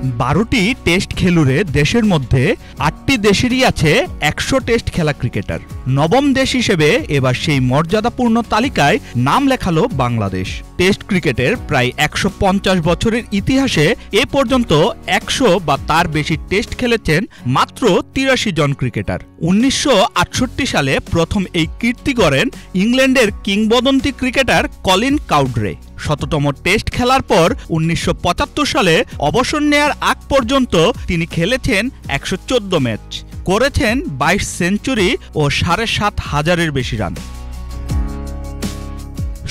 12টি test খেলুড়ে দেশের মধ্যে 8টি দেশেরই আছে 100 টেস্ট খেলা ক্রিকেটার। নবম দেশ হিসেবে এবার সেই মর্যাদাপূর্ণ তালিকায় নাম লেখালো বাংলাদেশ। টেস্ট ক্রিকেটের প্রায় 150 বছরের ইতিহাসে এ পর্যন্ত 100 বা তার বেশি টেস্ট খেলেছেন মাত্র 83 জন ক্রিকেটার। 1968 সালে প্রথম এই কীর্তি গড়েন ইংল্যান্ডের কিংবদন্তি ক্রিকেটার কলিন কাউড্রে। শততম টেস্ট খেলার পর 1975 সালে অবসর নেয়ার আগ পর্যন্ত তিনি খেলেছেন 114 ম্যাচ, করেছেন 22 সেঞ্চুরি ও 7,500-এর বেশি রান।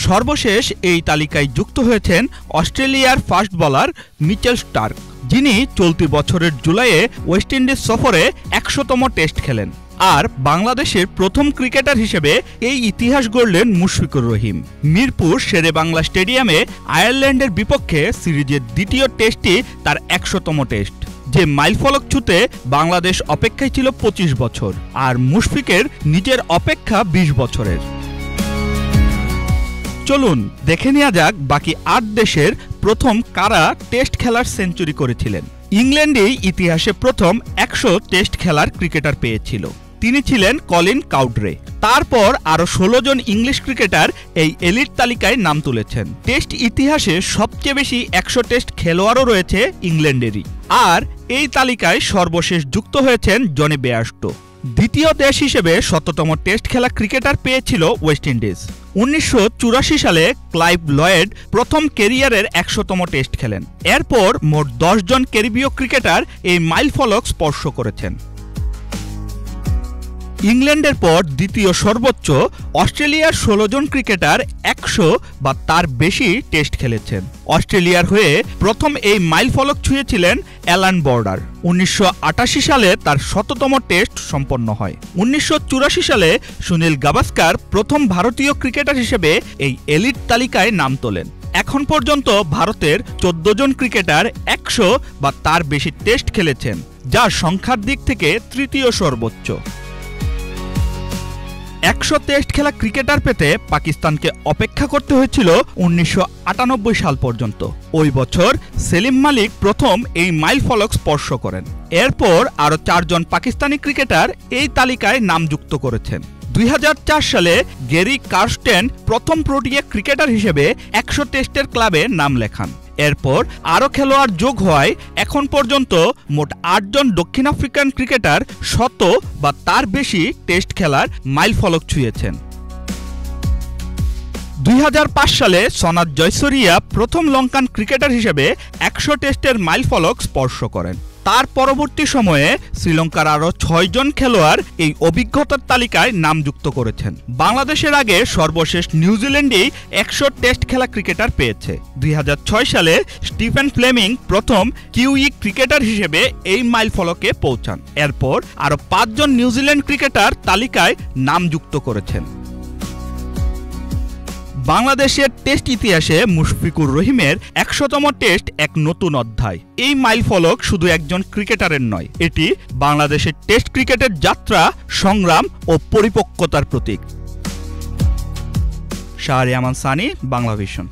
সর্বশেষ এই তালিকায় যুক্ত হয়েছেন অস্ট্রেলিয়ার ফাস্ট বোলার মিচেল স্টার্ক, যিনি চলতি বছরের জুলাইয়ে ওয়েস্ট ইন্ডিজ সফরে 100তম টেস্ট খেলেন। আর বাংলাদেশের প্রথম ক্রিকেটার হিসেবে এই ইতিহাস গড়লেন মুশফিকুর রহিম। মিরপুর শেরেবাংলা স্টেডিয়ামে আয়ারল্যান্ডের বিপক্ষে সিরিজের দ্বিতীয় টেস্টটি তার 100তম টেস্ট, যে মাইলফলক ছুঁতে বাংলাদেশ অপেক্ষায় ছিল 25 বছর, আর মুশফিকের নিজের অপেক্ষা 20 বছরের। চলুন দেখে নেওয়া যাক বাকি 8 দেশের প্রথম কারা টেস্ট খেলার সেঞ্চুরি করেছিলেন। ইংল্যান্ডেই ইতিহাসে প্রথম 100 টেস্ট খেলার ক্রিকেটার পেয়েছিল, তিনি ছিলেন কলিন কাউড্রে। তারপর আরও 16 জন ইংলিশ ক্রিকেটার এই এলিট তালিকায় নাম তুলেছেন। টেস্ট ইতিহাসে সবচেয়ে বেশি 100 টেস্ট খেলোয়াড়ও রয়েছে ইংল্যান্ডেরই, আর এই তালিকায় সর্বশেষ যুক্ত হয়েছেন জনি বেয়ারস্টো। দ্বিতীয় দেশ হিসেবে 100তম টেস্ট খেলা ক্রিকেটার পেয়েছিল ওয়েস্ট ইন্ডিজ। 1984 সালে ক্লাইভ লয়েড প্রথম ক্যারিয়ারের 100তম টেস্ট খেলেন। এরপর মোট 10 জন ক্যারিবীয় ক্রিকেটার এই মাইলফলক স্পর্শ করেছেন। ইংল্যান্ডের পর দ্বিতীয় সর্বোচ্চ অস্ট্রেলিয়ার 16 জন ক্রিকেটার 100 বা তার বেশি টেস্ট খেলেছেন। অস্ট্রেলিয়ার হয়ে প্রথম এই মাইলফলক ছুঁয়েছিলেন অ্যালান বর্ডার। 1988 সালে তার 100তম টেস্ট সম্পন্ন হয়। 1984 সালে সুনীল গাভাস্কার প্রথম ভারতীয় ক্রিকেটার হিসেবে এই এলিট তালিকায় নাম তোলেন। এখন পর্যন্ত ভারতের 14 জন ক্রিকেটার 100 বা তার বেশি টেস্ট খেলেছেন, যা সংখ্যার দিক থেকে তৃতীয় সর্বোচ্চ। 100 টেস্ট খেলা ক্রিকেটার পেতে পাকিস্তানকে অপেক্ষা করতে হয়েছিল 1998 সাল পর্যন্ত। ওই বছর সেলিম মালিক প্রথম এই মাইলফলক স্পর্শ করেন। এরপর আরও 4 জন পাকিস্তানি ক্রিকেটার এই তালিকায় নাম যুক্ত করেছেন। 2004 সালে গ্যারি কার্স্টেন প্রথম প্রোটিয়া ক্রিকেটার হিসেবে 100 টেস্টের ক্লাবে নাম লেখান। এরপর আরও খেলোয়াড় যোগ হওয়ায় এখন পর্যন্ত মোট 8 জন দক্ষিণ আফ্রিকান ক্রিকেটার 100 বা তার বেশি টেস্ট খেলার মাইলফলক ছুঁয়েছেন। 2005 সালে সনাত জয়সুরিয়া প্রথম লঙ্কান ক্রিকেটার হিসেবে 100 টেস্টের মাইলফলক স্পর্শ করেন। তার পরবর্তী সময়ে শ্রীলঙ্কার আরও 6 জন খেলোয়াড় এই অভিজ্ঞতার তালিকায় নাম যুক্ত করেছেন। বাংলাদেশের আগে সর্বশেষ নিউজিল্যান্ডেই 100 টেস্ট খেলা ক্রিকেটার পেয়েছে। 2006 সালে স্টিফেন ফ্লেমিং প্রথম কিউই ক্রিকেটার হিসেবে এই মাইলফলকে পৌঁছান। এরপর আরও 5 জন নিউজিল্যান্ড ক্রিকেটার তালিকায় নাম যুক্ত করেছেন। বাংলাদেশের টেস্ট ইতিহাসে মুশফিকুর রহিমের 100তম টেস্ট এক নতুন অধ্যায়। এই মাইলফলক শুধু একজন ক্রিকেটারের নয়, এটি বাংলাদেশের টেস্ট ক্রিকেটের যাত্রা, সংগ্রাম ও পরিপক্কতার প্রতীক। শাহরিয়ার আমান সানি, বাংলা ভিশন।